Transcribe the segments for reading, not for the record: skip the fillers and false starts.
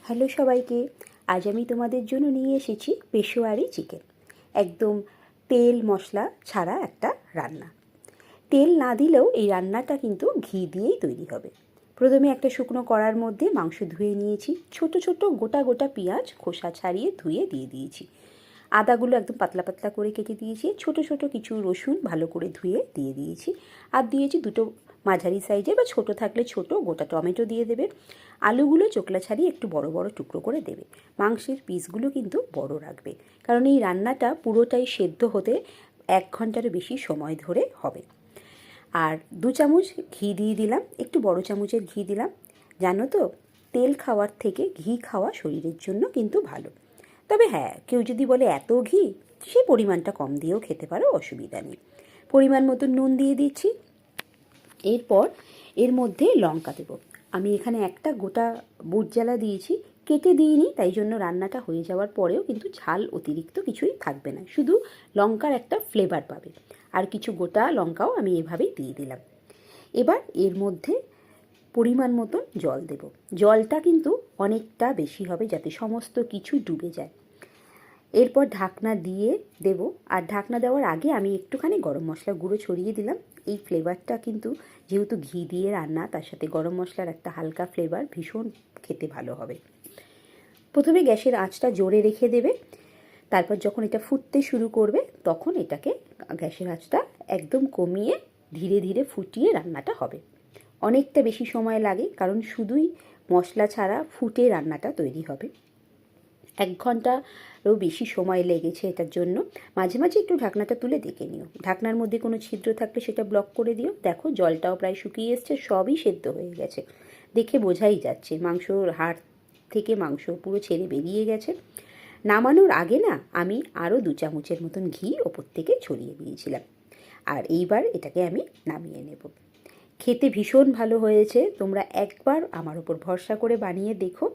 Hello সবাইকে, আজ আমি তোমাদের জন্য নিয়ে এসেছি পেশোয়ারি চিকেন। একদম তেল মশলা ছাড়া একটা রান্না। তেল না দিলেও এই রান্নাটা কিন্তু ঘি দিয়েই তৈরি হবে। প্রথমে একটা শুকনো কড়ার মধ্যে মাংস ধুয়ে নিয়েছি। ছোট ছোট গোটা গোটা পেঁয়াজ খোসা ছাড়িয়ে ধুয়ে দিয়ে দিয়েছি। আদাগুলো একদম পাতলা পাতলা করে কেটে দিয়েছি। ছোট ছোট কিছু রসুন ভালো করে ধুয়ে দিয়ে দিয়েছি। আর দিয়েছি দুটো মাঝারি সাইজে বা ছোট থাকলে ছোট গোটা টমেটো দিয়ে দেবে। আলুগুলো চোকলা ছাড়িয়ে একটু বড় বড় টুকরো করে দেবে। মাংসের পিসগুলো কিন্তু বড় রাখবে, কারণ এই রান্নাটা পুরোটাই সেদ্ধ হতে 1 ঘন্টারও বেশি সময় ধরে হবে। আর 2 চামচ ঘি দিয়ে দিলাম, একটু বড় চামচের ঘি দিলাম। জানো তো, তেল খাওয়ার থেকে ঘি খাওয়া শরীরের জন্য কিন্তু ভালো। তবে হ্যাঁ, কেউ যদি বলে এত ঘি, সে পরিমাণটা কম দিয়েও খেতে পারো, অসুবিধা নেই। পরিমাণ মতো নুন দিয়ে দিচ্ছি। এরপর এর মধ্যে লঙ্কা দেবো। আমি এখানে একটা গোটা বুট জ্বালা দিয়েছি, কেটে দিইনি, তাই জন্য রান্নাটা হয়ে যাওয়ার পরেও কিন্তু ঝাল অতিরিক্ত কিছুই থাকবে না, শুধু লঙ্কার একটা ফ্লেভার পাবে। আর কিছু গোটা লঙ্কাও আমি এভাবেই দিয়ে দিলাম। এবার এর মধ্যে পরিমাণ মতন জল দেব। জলটা কিন্তু অনেকটা বেশি হবে, যাতে সমস্ত কিছু ডুবে যায়। এরপর ঢাকনা দিয়ে দেব। আর ঢাকনা দেওয়ার আগে আমি একটুখানি গরম মশলার গুঁড়ো ছড়িয়ে দিলাম। এই ফ্লেভারটা কিন্তু, যেহেতু ঘি দিয়ে রান্না, তার সাথে গরম মশলার একটা হালকা ফ্লেভার ভীষণ খেতে ভালো হবে। প্রথমে গ্যাসের আঁচটা জোরে রেখে দেবে। তারপর যখন এটা ফুটতে শুরু করবে, তখন এটাকে গ্যাসের আঁচটা একদম কমিয়ে ধীরে ধীরে ফুটিয়ে রান্নাটা হবে। অনেকটা বেশি সময় লাগে, কারণ শুধুই মশলা ছাড়া ফুটে রান্নাটা তৈরি হবে। 1 ঘন্টারও বেশি সময় লেগেছে এটার জন্য। মাঝে মাঝে একটু ঢাকনাটা তুলে দেখে নিও, ঢাকনার মধ্যে কোনো ছিদ্র থাকলে সেটা ব্লক করে দিও। দেখো, জলটাও প্রায় শুকিয়ে এসছে, সবই সেদ্ধ হয়ে গেছে। দেখে বোঝাই যাচ্ছে মাংসর হাড় থেকে মাংস পুরো ছেড়ে বেরিয়ে গেছে। নামানোর আগে না, আমি আরও 2 চামচের মতন ঘি ওপর থেকে ছড়িয়ে দিয়েছিলাম। আর এইবার এটাকে আমি নামিয়ে নেব। খেতে ভীষণ ভালো হয়েছে। তোমরা একবার আমার ওপর ভরসা করে বানিয়ে দেখো।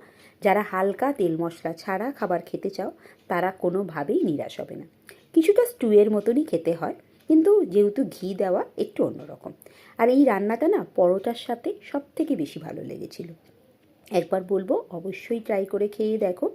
যারা হালকা তেল মশলা ছাড়া খাবার খেতে চাও, তারা কোনোভাবেই নিরাশ হবে না। কিছুটা স্টুয়ের মতনই খেতে হয়, কিন্তু যেহেতু ঘি দেওয়া, একটু অন্যরকম। আর এই রান্নাটা না পরোটার সাথে সব থেকে বেশি ভালো লেগেছিল। একবার বলবো, অবশ্যই ট্রাই করে খেয়ে দেখো।